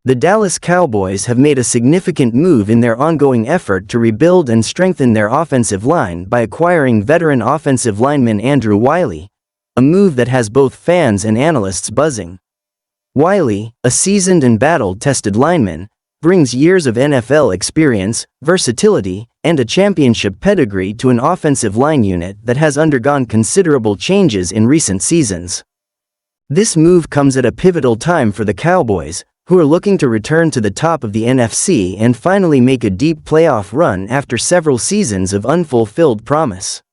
The Dallas Cowboys have made a significant move in their ongoing effort to rebuild and strengthen their offensive line by acquiring veteran offensive lineman Andrew Wylie, a move that has both fans and analysts buzzing. Wylie, a seasoned and battle-tested lineman, brings years of NFL experience, versatility, and a championship pedigree to an offensive line unit that has undergone considerable changes in recent seasons. This move comes at a pivotal time for the Cowboys, who are looking to return to the top of the NFC and finally make a deep playoff run after several seasons of unfulfilled promise.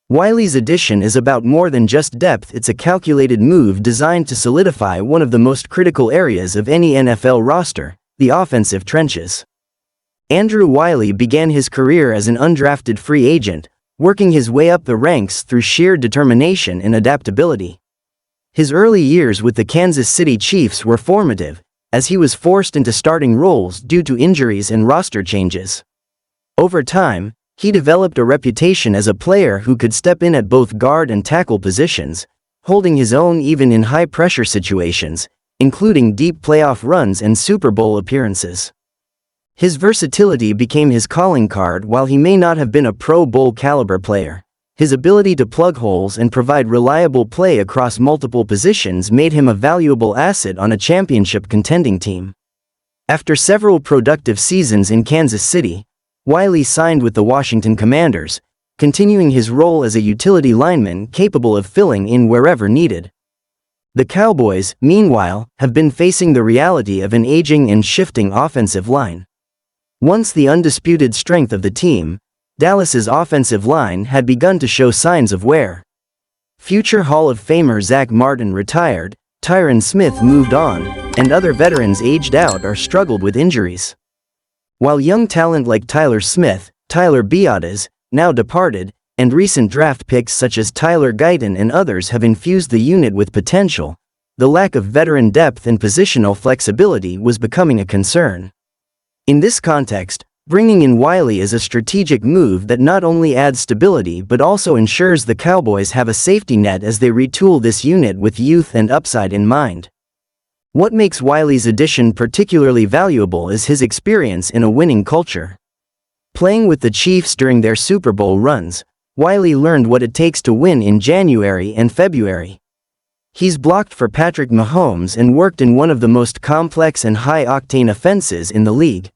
Wylie's addition is about more than just depth. It's a calculated move designed to solidify one of the most critical areas of any NFL roster, the offensive trenches. Andrew Wylie began his career as an undrafted free agent, working his way up the ranks through sheer determination and adaptability. His early years with the Kansas City Chiefs were formative, as he was forced into starting roles due to injuries and roster changes. Over time, he developed a reputation as a player who could step in at both guard and tackle positions, holding his own even in high-pressure situations, including deep playoff runs and Super Bowl appearances. His versatility became his calling card. While he may not have been a Pro Bowl caliber player, his ability to plug holes and provide reliable play across multiple positions made him a valuable asset on a championship contending team. After several productive seasons in Kansas City, Wylie signed with the Washington Commanders, continuing his role as a utility lineman capable of filling in wherever needed. The Cowboys, meanwhile, have been facing the reality of an aging and shifting offensive line. Once the undisputed strength of the team, Dallas's offensive line had begun to show signs of wear. Future Hall of Famer Zach Martin retired, Tyron Smith moved on, and other veterans aged out or struggled with injuries. While young talent like Tyler Smith, Tyler Biadasz, now departed, and recent draft picks such as Tyler Guyton and others have infused the unit with potential, the lack of veteran depth and positional flexibility was becoming a concern. In this context, bringing in Wylie is a strategic move that not only adds stability but also ensures the Cowboys have a safety net as they retool this unit with youth and upside in mind. What makes Wylie's addition particularly valuable is his experience in a winning culture. Playing with the Chiefs during their Super Bowl runs, Wylie learned what it takes to win in January and February. He's blocked for Patrick Mahomes and worked in one of the most complex and high-octane offenses in the league.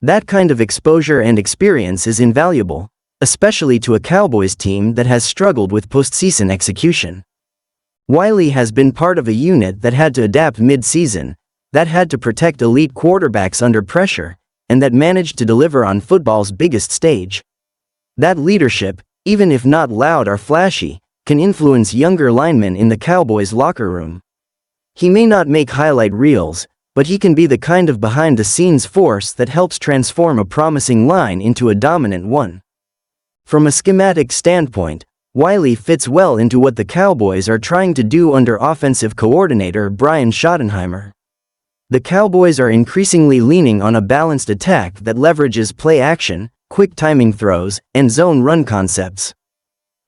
That kind of exposure and experience is invaluable, especially to a Cowboys team that has struggled with postseason execution. Wylie has been part of a unit that had to adapt mid-season, that had to protect elite quarterbacks under pressure, and that managed to deliver on football's biggest stage. That leadership, even if not loud or flashy, can influence younger linemen in the Cowboys' locker room. He may not make highlight reels, but he can be the kind of behind-the-scenes force that helps transform a promising line into a dominant one. From a schematic standpoint, Wylie fits well into what the Cowboys are trying to do under offensive coordinator Brian Schottenheimer. The Cowboys are increasingly leaning on a balanced attack that leverages play action, quick timing throws, and zone run concepts.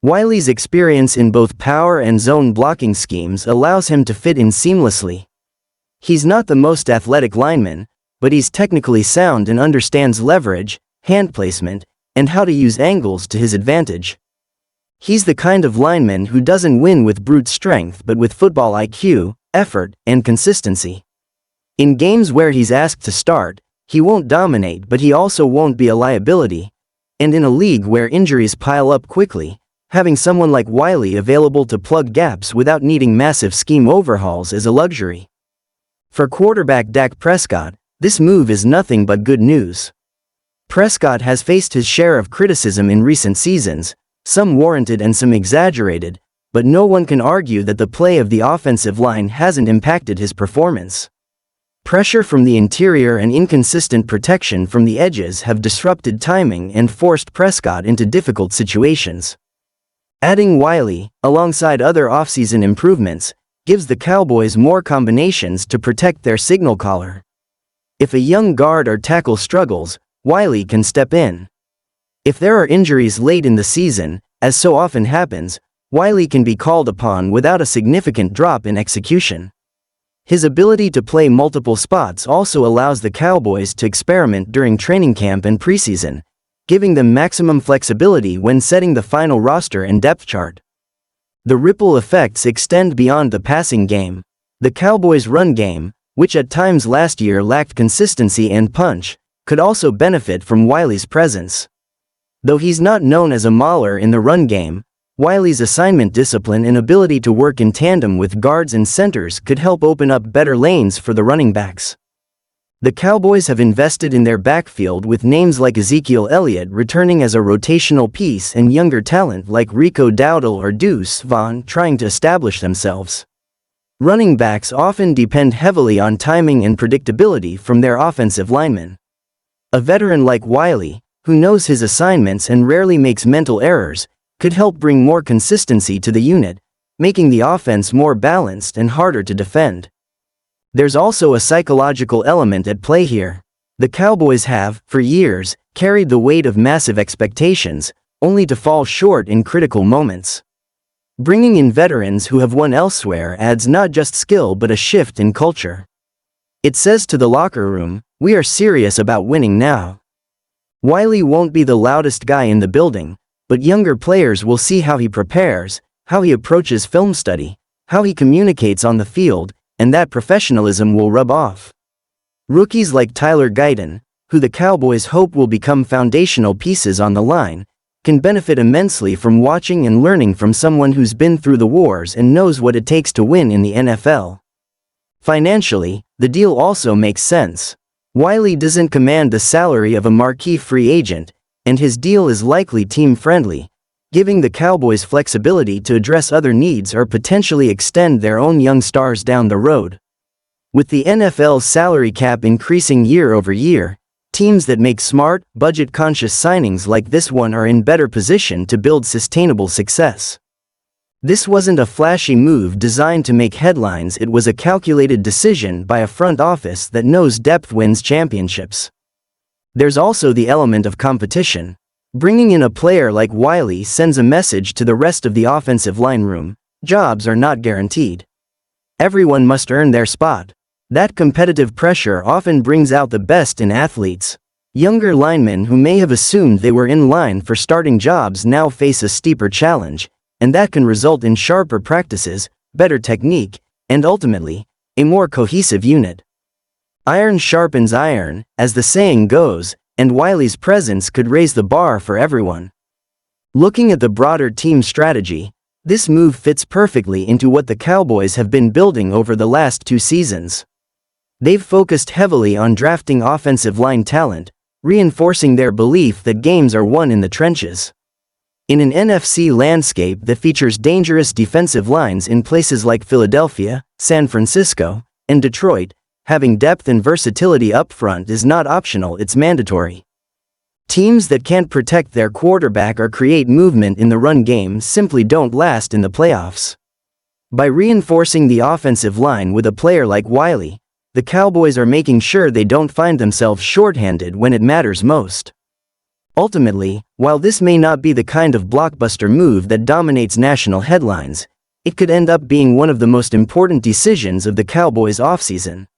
Wylie's experience in both power and zone blocking schemes allows him to fit in seamlessly. He's not the most athletic lineman, but he's technically sound and understands leverage, hand placement, and how to use angles to his advantage. He's the kind of lineman who doesn't win with brute strength but with football IQ, effort, and consistency. In games where he's asked to start, he won't dominate but he also won't be a liability, and in a league where injuries pile up quickly, having someone like Wylie available to plug gaps without needing massive scheme overhauls is a luxury. For quarterback Dak Prescott, this move is nothing but good news. Prescott has faced his share of criticism in recent seasons, some warranted and some exaggerated, but no one can argue that the play of the offensive line hasn't impacted his performance. Pressure from the interior and inconsistent protection from the edges have disrupted timing and forced Prescott into difficult situations. Adding Wylie, alongside other offseason improvements, gives the Cowboys more combinations to protect their signal caller. If a young guard or tackle struggles, Wylie can step in. If there are injuries late in the season, as so often happens, Wylie can be called upon without a significant drop in execution. His ability to play multiple spots also allows the Cowboys to experiment during training camp and preseason, giving them maximum flexibility when setting the final roster and depth chart. The ripple effects extend beyond the passing game. The Cowboys' run game, which at times last year lacked consistency and punch, could also benefit from Wylie's presence. Though he's not known as a mauler in the run game, Wylie's assignment discipline and ability to work in tandem with guards and centers could help open up better lanes for the running backs. The Cowboys have invested in their backfield with names like Ezekiel Elliott returning as a rotational piece and younger talent like Rico Dowdle or Deuce Vaughn trying to establish themselves. Running backs often depend heavily on timing and predictability from their offensive linemen. A veteran like Wylie, who knows his assignments and rarely makes mental errors, could help bring more consistency to the unit, making the offense more balanced and harder to defend. There's also a psychological element at play here. The Cowboys have, for years, carried the weight of massive expectations, only to fall short in critical moments. Bringing in veterans who have won elsewhere adds not just skill but a shift in culture. It says to the locker room, "We are serious about winning now." Wylie won't be the loudest guy in the building, but younger players will see how he prepares, how he approaches film study, how he communicates on the field, and that professionalism will rub off. Rookies like Tyler Guyton, who the Cowboys hope will become foundational pieces on the line, can benefit immensely from watching and learning from someone who's been through the wars and knows what it takes to win in the NFL. Financially, the deal also makes sense. Wylie doesn't command the salary of a marquee free agent, and his deal is likely team-friendly, giving the Cowboys flexibility to address other needs or potentially extend their own young stars down the road. With the NFL's salary cap increasing year over year, teams that make smart, budget-conscious signings like this one are in better position to build sustainable success. This wasn't a flashy move designed to make headlines, it was a calculated decision by a front office that knows depth wins championships. There's also the element of competition. Bringing in a player like Wylie sends a message to the rest of the offensive line room: jobs are not guaranteed. Everyone must earn their spot. That competitive pressure often brings out the best in athletes. Younger linemen who may have assumed they were in line for starting jobs now face a steeper challenge, and that can result in sharper practices, better technique, and ultimately, a more cohesive unit. Iron sharpens iron, as the saying goes, and Wylie's presence could raise the bar for everyone. Looking at the broader team strategy, this move fits perfectly into what the Cowboys have been building over the last 2 seasons. They've focused heavily on drafting offensive line talent, reinforcing their belief that games are won in the trenches. In an NFC landscape that features dangerous defensive lines in places like Philadelphia, San Francisco, and Detroit, having depth and versatility up front is not optional, it's mandatory. Teams that can't protect their quarterback or create movement in the run game simply don't last in the playoffs. By reinforcing the offensive line with a player like Wylie, the Cowboys are making sure they don't find themselves shorthanded when it matters most. Ultimately, while this may not be the kind of blockbuster move that dominates national headlines, it could end up being one of the most important decisions of the Cowboys' offseason.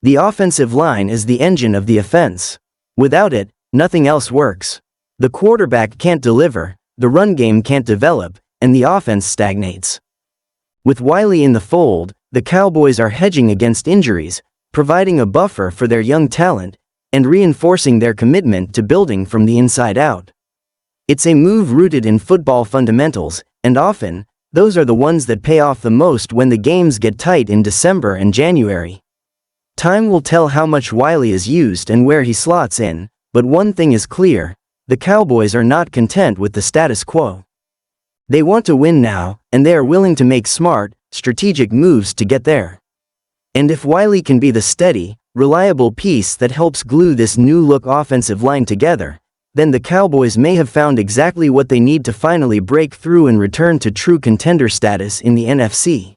The offensive line is the engine of the offense. Without it, nothing else works. The quarterback can't deliver, the run game can't develop, and the offense stagnates. With Wylie in the fold, the Cowboys are hedging against injuries, providing a buffer for their young talent, and reinforcing their commitment to building from the inside out. It's a move rooted in football fundamentals, and often, those are the ones that pay off the most when the games get tight in December and January. Time will tell how much Wylie is used and where he slots in, but one thing is clear: the Cowboys are not content with the status quo. They want to win now, and they are willing to make smart, strategic moves to get there. And if Wylie can be the steady, reliable piece that helps glue this new-look offensive line together, then the Cowboys may have found exactly what they need to finally break through and return to true contender status in the NFC.